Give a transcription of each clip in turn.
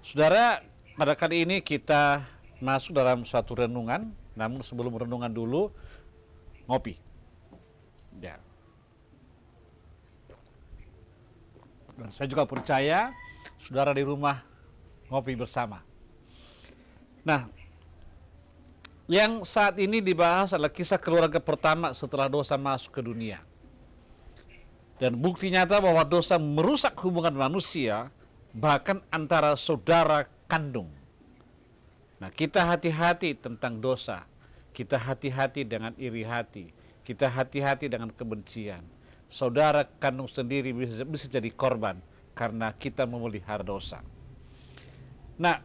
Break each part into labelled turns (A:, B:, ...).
A: Saudara, pada kali ini kita masuk dalam suatu renungan, namun sebelum renungan dulu, ngopi. Ya. Dan saya juga percaya, saudara di rumah ngopi bersama. Nah, yang saat ini dibahas adalah kisah keluarga pertama setelah dosa masuk ke dunia. Dan bukti nyata bahwa dosa merusak hubungan manusia, bahkan antara saudara kandung. Nah, kita hati-hati tentang dosa. Kita hati-hati dengan iri hati. Kita hati-hati dengan kebencian. Saudara kandung sendiri bisa jadi korban karena kita memelihara dosa. Nah,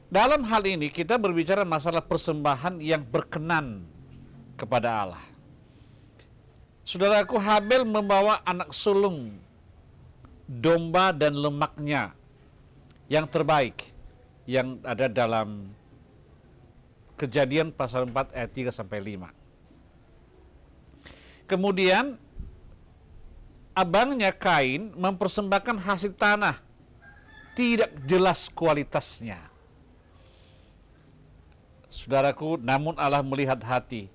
A: dalam hal ini kita berbicara masalah persembahan yang berkenan kepada Allah. Saudaraku, Habel membawa anak sulung domba dan lemaknya yang terbaik yang ada dalam Kejadian pasal 4 ayat 3 sampai 5. Kemudian abangnya Kain mempersembahkan hasil tanah tidak jelas kualitasnya. Saudaraku, namun Allah melihat hati,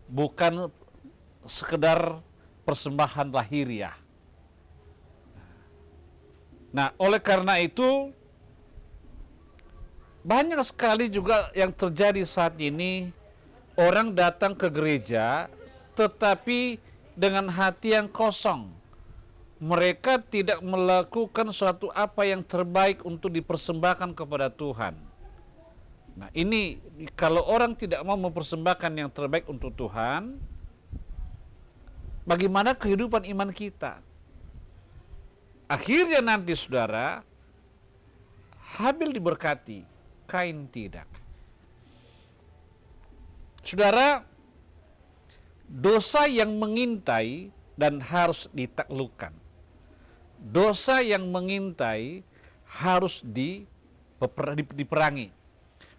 A: bukan sekedar persembahan lahiriah. Nah, oleh karena itu banyak sekali juga yang terjadi saat ini, orang datang ke gereja tetapi dengan hati yang kosong. Mereka tidak melakukan suatu apa yang terbaik untuk dipersembahkan kepada Tuhan. Nah, ini kalau orang tidak mau mempersembahkan yang terbaik untuk Tuhan, bagaimana kehidupan iman kita? Akhirnya nanti saudara, Habil diberkati, Kain tidak. Saudara, dosa yang mengintai dan harus ditaklukkan. Dosa yang mengintai harus diperangi.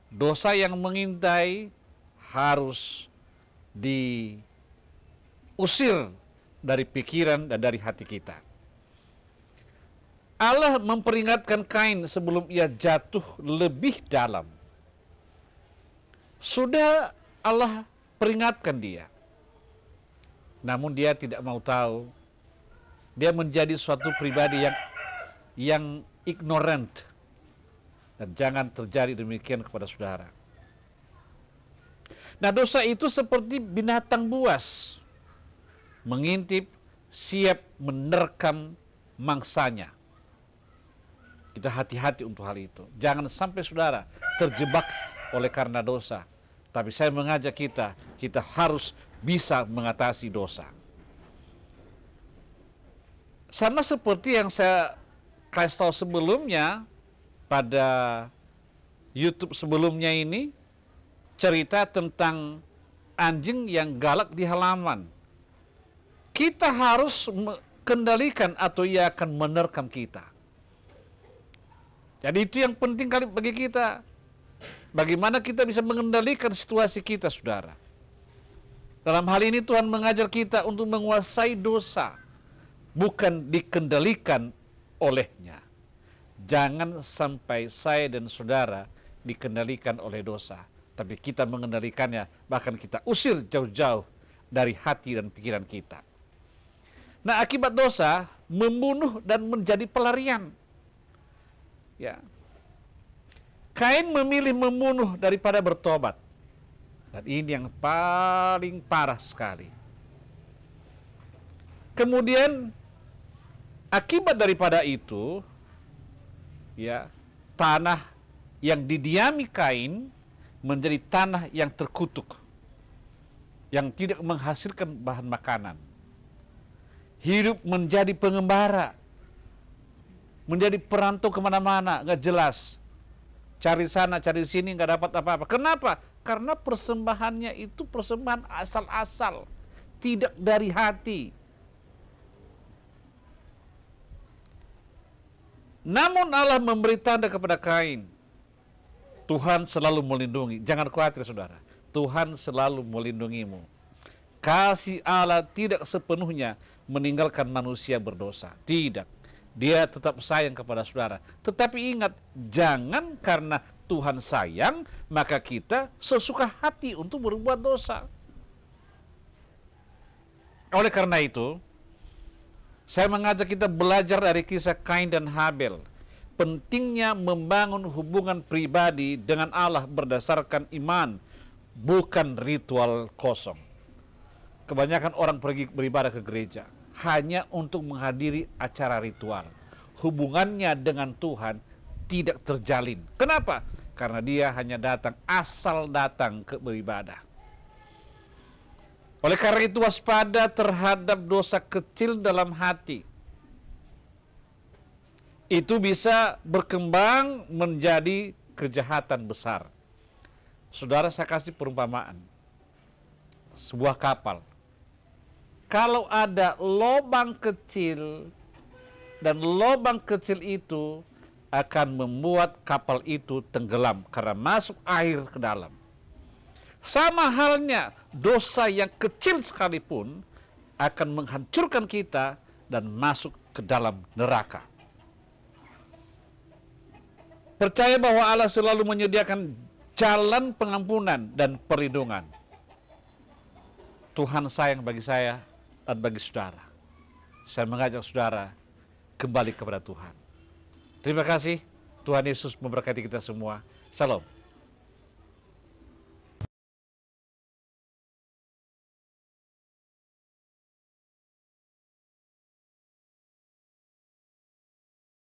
A: Dosa yang mengintai harus diusir dari pikiran dan dari hati kita. Allah memperingatkan Kain sebelum ia jatuh lebih dalam. Sudah Allah peringatkan dia. Namun dia tidak mau tahu. Dia menjadi suatu pribadi yang ignorant. Dan jangan terjadi demikian kepada saudara. Nah, dosa itu seperti binatang buas. Mengintip, siap menerkam mangsanya. Kita hati-hati untuk hal itu. Jangan sampai saudara terjebak oleh karena dosa. Tapi saya mengajak kita harus bisa mengatasi dosa. Sama seperti yang saya kasih tahu sebelumnya, pada YouTube sebelumnya ini, cerita tentang anjing yang galak di halaman. Kita harus kendalikan atau ia akan menerkam kita. Jadi itu yang penting kali bagi kita. Bagaimana kita bisa mengendalikan situasi kita, saudara. Dalam hal ini Tuhan mengajar kita untuk menguasai dosa, bukan dikendalikan olehnya. Jangan sampai saya dan saudara dikendalikan oleh dosa, tapi kita mengendalikannya, bahkan kita usir jauh-jauh dari hati dan pikiran kita. Nah, akibat dosa membunuh dan menjadi pelarian. Ya. Kain memilih membunuh daripada bertobat. Dan ini yang paling parah sekali. Kemudian akibat daripada itu, ya, tanah yang didiami Kain menjadi tanah yang terkutuk, yang tidak menghasilkan bahan makanan. Hidup menjadi pengembara, menjadi perantau kemana-mana, nggak jelas. Cari sana, cari sini, nggak dapat apa-apa. Kenapa? Karena persembahannya itu persembahan asal-asal, tidak dari hati. Namun Allah memberi tanda kepada Kain. Tuhan selalu melindungi. Jangan khawatir, saudara. Tuhan selalu melindungimu. Kasih Allah tidak sepenuhnya meninggalkan manusia berdosa. Tidak. Dia tetap sayang kepada saudara. Tetapi ingat, jangan karena Tuhan sayang, maka kita sesuka hati untuk berbuat dosa. Oleh karena itu, saya mengajak kita belajar dari kisah Kain dan Habel. Pentingnya membangun hubungan pribadi dengan Allah berdasarkan iman, bukan ritual kosong. Kebanyakan orang pergi beribadah ke gereja hanya untuk menghadiri acara ritual. Hubungannya dengan Tuhan tidak terjalin. Kenapa? Karena dia hanya datang, asal datang ke beribadah. Oleh karena itu, waspada terhadap dosa kecil dalam hati. Itu bisa berkembang menjadi kejahatan besar. Saudara, saya kasih perumpamaan. Sebuah kapal. Kalau ada lubang kecil, dan lubang kecil itu akan membuat kapal itu tenggelam karena masuk air ke dalam. Sama halnya, dosa yang kecil sekalipun akan menghancurkan kita dan masuk ke dalam neraka. Percaya bahwa Allah selalu menyediakan jalan pengampunan dan perlindungan. Tuhan sayang bagi saya dan bagi saudara. Saya mengajak saudara kembali kepada Tuhan. Terima kasih. Tuhan Yesus memberkati kita semua. Salam.